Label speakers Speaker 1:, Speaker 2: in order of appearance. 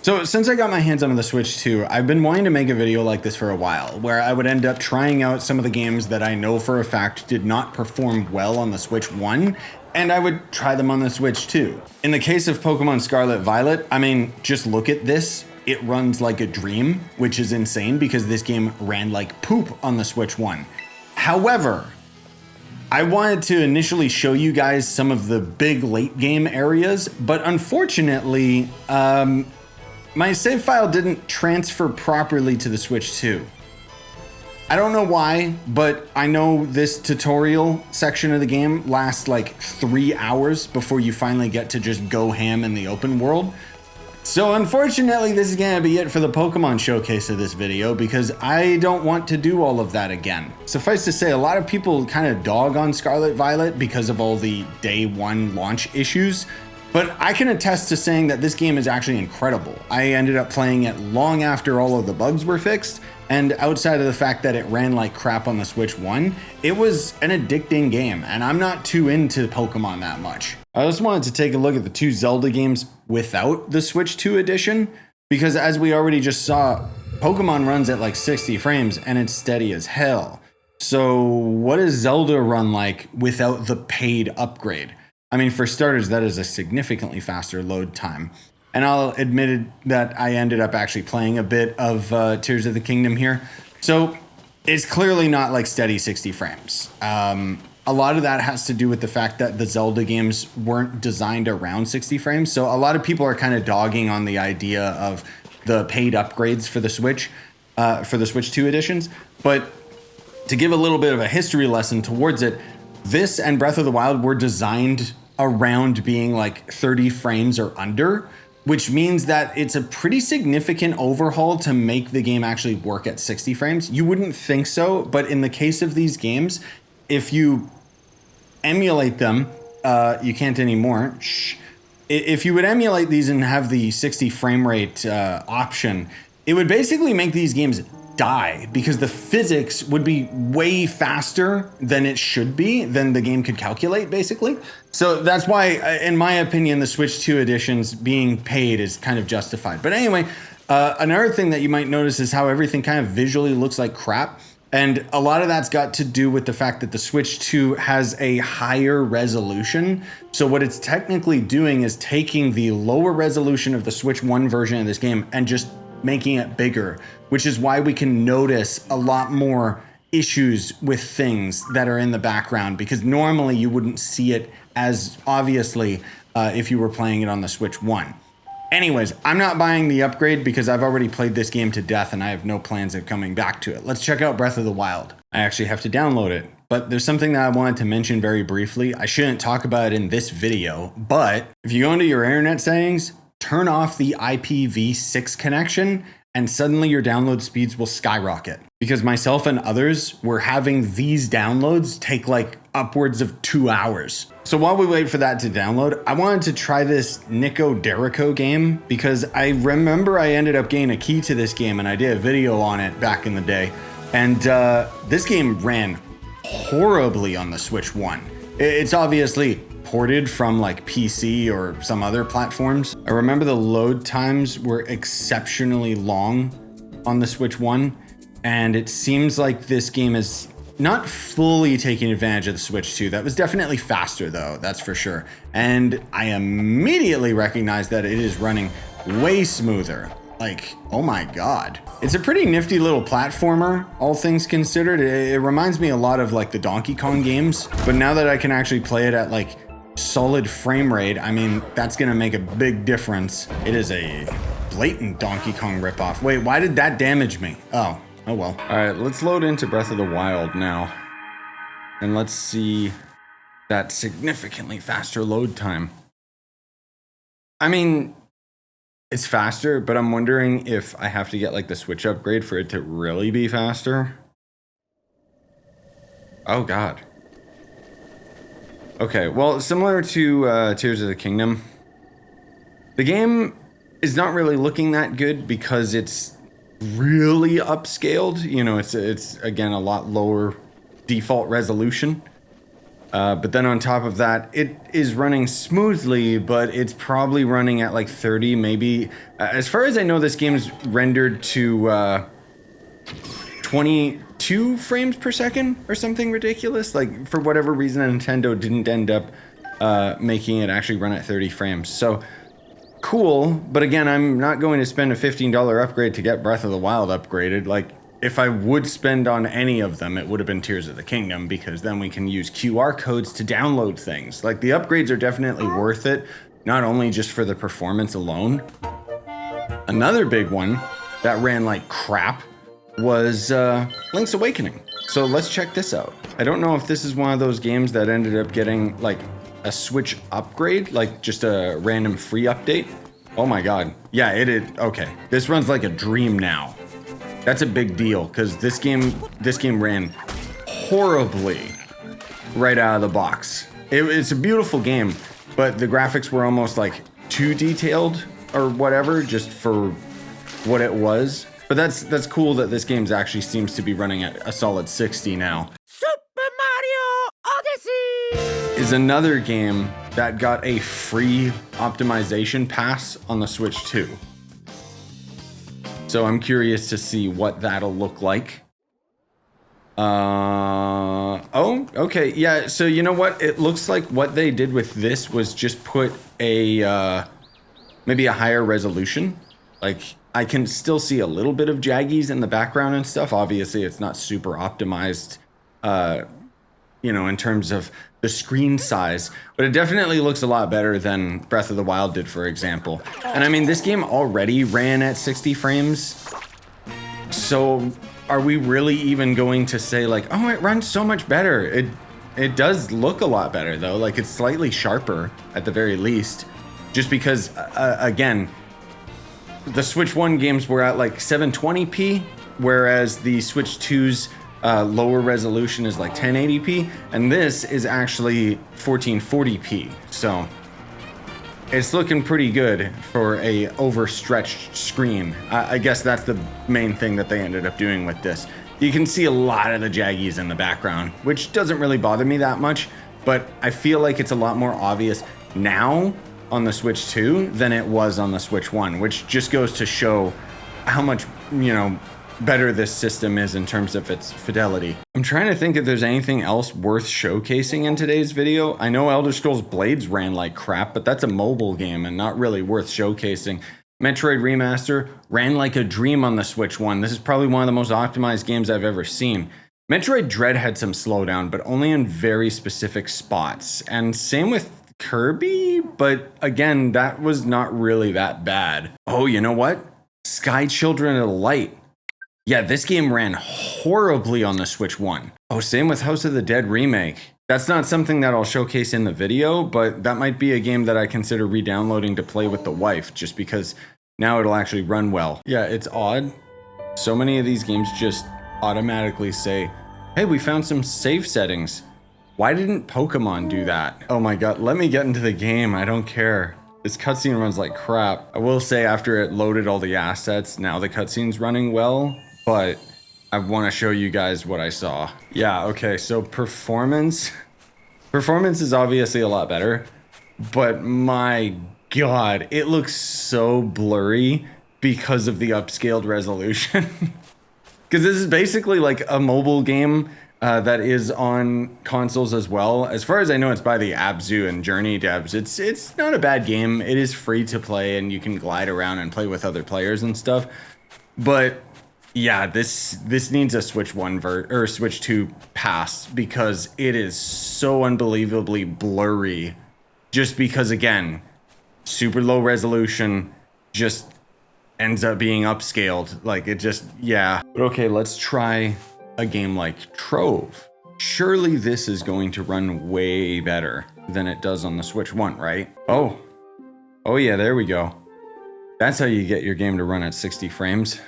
Speaker 1: So since I got my hands on the Switch 2, I've been wanting to make a video like this for a while, where I would end up trying out some of the games that I know for a fact did not perform well on the Switch 1, and I would try them on the Switch 2. In the case of Pokemon Scarlet Violet, I mean, just look at this. It runs like a dream, which is insane because this game ran like poop on the Switch 1. However, I wanted to initially show you guys some of the big late game areas, but unfortunately, my save file didn't transfer properly to the Switch 2. I don't know why, but I know this tutorial section of the game lasts like 3 hours before you finally get to just go ham in the open world. So unfortunately, this is gonna be it for the Pokemon showcase of this video because I don't want to do all of that again. Suffice to say, a lot of people kind of dog on Scarlet Violet because of all the day one launch issues. But I can attest to saying that this game is actually incredible. I ended up playing it long after all of the bugs were fixed, and outside of the fact that it ran like crap on the Switch 1, it was an addicting game, and I'm not too into Pokemon that much. I just wanted to take a look at the two Zelda games without the Switch 2 edition, because as we already just saw, Pokemon runs at like 60 frames and it's steady as hell. So what does Zelda run like without the paid upgrade? I mean, for starters, that is a significantly faster load time. And I'll admit that I ended up actually playing a bit of Tears of the Kingdom here. So it's clearly not like steady 60 frames. A lot of that has to do with the fact that the Zelda games weren't designed around 60 frames. So a lot of people are kind of dogging on the idea of the paid upgrades for the Switch 2 editions. But to give a little bit of a history lesson towards it, this and Breath of the Wild were designed around being like 30 frames or under, which means that it's a pretty significant overhaul to make the game actually work at 60 frames. You wouldn't think so, but in the case of these games, if you emulate them, you can't anymore. If you would emulate these and have the 60 frame rate option, it would basically make these games die because the physics would be way faster than it should be, than the game could calculate, basically. So that's why, in my opinion, the Switch 2 editions being paid is kind of justified. But anyway, another thing that you might notice is how everything kind of visually looks like crap. And a lot of that's got to do with the fact that the Switch 2 has a higher resolution. So what it's technically doing is taking the lower resolution of the Switch 1 version of this game and just making it bigger, which is why we can notice a lot more issues with things that are in the background, because normally you wouldn't see it as obviously if you were playing it on the Switch 1. Anyways, I'm not buying the upgrade because I've already played this game to death and I have no plans of coming back to it. Let's check out Breath of the Wild. I actually have to download it, but there's something that I wanted to mention very briefly. I shouldn't talk about it in this video, but if you go into your internet settings, turn off the IPv6 connection, and suddenly your download speeds will skyrocket. Because myself and others were having these downloads take like upwards of 2 hours. So while we wait for that to download, I wanted to try this Nikoderiko game because I remember I ended up getting a key to this game and I did a video on it back in the day. And this game ran horribly on the Switch 1. It's obviously ported from like PC or some other platforms. I remember the load times were exceptionally long on the Switch 1, and it seems like this game is not fully taking advantage of the Switch 2. That was definitely faster though, that's for sure. And I immediately recognized that it is running way smoother. Like, oh my God. It's a pretty nifty little platformer, all things considered. It reminds me a lot of like the Donkey Kong games, but now that I can actually play it at like solid frame rate, I mean, that's gonna make a big difference. It is a blatant Donkey Kong ripoff. Wait, why did that damage me? Oh well. All right, let's load into Breath of the Wild now. And let's see that significantly faster load time. I mean, it's faster, but I'm wondering if I have to get like the Switch upgrade for it to really be faster. Oh God. Okay, well, similar to Tears of the Kingdom, the game is not really looking that good because it's really upscaled. You know, it's again a lot lower default resolution. But then on top of that, it is running smoothly, but it's probably running at like 30, maybe. As far as I know, this game's rendered to 22 frames per second or something ridiculous. Like, for whatever reason, Nintendo didn't end up making it actually run at 30 frames. So, cool. But again, I'm not going to spend a $15 upgrade to get Breath of the Wild upgraded. Like, if I would spend on any of them, it would have been Tears of the Kingdom, because then we can use QR codes to download things. Like, the upgrades are definitely worth it, not only just for the performance alone. Another big one that ran like crap was Link's Awakening. So let's check this out. I don't know if this is one of those games that ended up getting like a Switch upgrade, like just a random free update. Oh my God. Yeah, it is. Okay. This runs like a dream now. That's a big deal, because this game ran horribly right out of the box. It's a beautiful game, but the graphics were almost like too detailed or whatever, just for what it was. But that's cool that this game actually seems to be running at a solid 60 now.
Speaker 2: Super Mario Odyssey
Speaker 1: is another game that got a free optimization pass on the Switch 2. So I'm curious to see what that'll look like. Oh, okay. Yeah, so you know what? It looks like what they did with this was just put a, maybe a higher resolution. Like, I can still see a little bit of jaggies in the background and stuff. Obviously, it's not super optimized, you know, in terms of the screen size, but it definitely looks a lot better than Breath of the Wild did, for example. And I mean, this game already ran at 60 frames. So are we really even going to say like, oh, it runs so much better? It does look a lot better though. Like, it's slightly sharper at the very least, just because, again, the Switch 1 games were at like 720p, whereas the Switch 2's lower resolution is like 1080p, and this is actually 1440p. So it's looking pretty good for a overstretched screen. I guess that's the main thing that they ended up doing with this. You can see a lot of the jaggies in the background, which doesn't really bother me that much, but I feel like it's a lot more obvious now on the Switch 2 than it was on the Switch 1, which just goes to show how much, you know, better this system is in terms of its fidelity. I'm trying to think if there's anything else worth showcasing in today's video. I know Elder Scrolls Blades ran like crap, but that's a mobile game and not really worth showcasing. Metroid Remaster ran like a dream on the Switch 1. This is probably one of the most optimized games I've ever seen. Metroid Dread had some slowdown, but only in very specific spots. And same with Kirby, but again, that was not really that bad. Oh, you know what? Sky Children of the Light. Yeah, this game ran horribly on the Switch 1. Oh, same with House of the Dead Remake. That's not something that I'll showcase in the video, but that might be a game that I consider re-downloading to play with the wife, just because now it'll actually run well. Yeah, it's odd. So many of these games just automatically say, hey, we found some save settings. Why didn't Pokemon do that? Oh my God, let me get into the game. I don't care. This cutscene runs like crap. I will say after it loaded all the assets, now the cutscene's running well, but I want to show you guys what I saw. Yeah, okay, so performance is obviously a lot better, but my God, it looks so blurry because of the upscaled resolution. Because this is basically like a mobile game that is on consoles as well. As far as I know, it's by the Abzu and Journey devs. It's not a bad game. It is free to play, and you can glide around and play with other players and stuff. But yeah, this needs a Switch 1 or Switch 2 pass, because it is so unbelievably blurry. Just because, again, super low resolution just ends up being upscaled. Like, it just, yeah. But okay, let's try a game like Trove. Surely this is going to run way better than it does on the Switch 1, right? Oh yeah, there we go. That's how you get your game to run at 60 frames.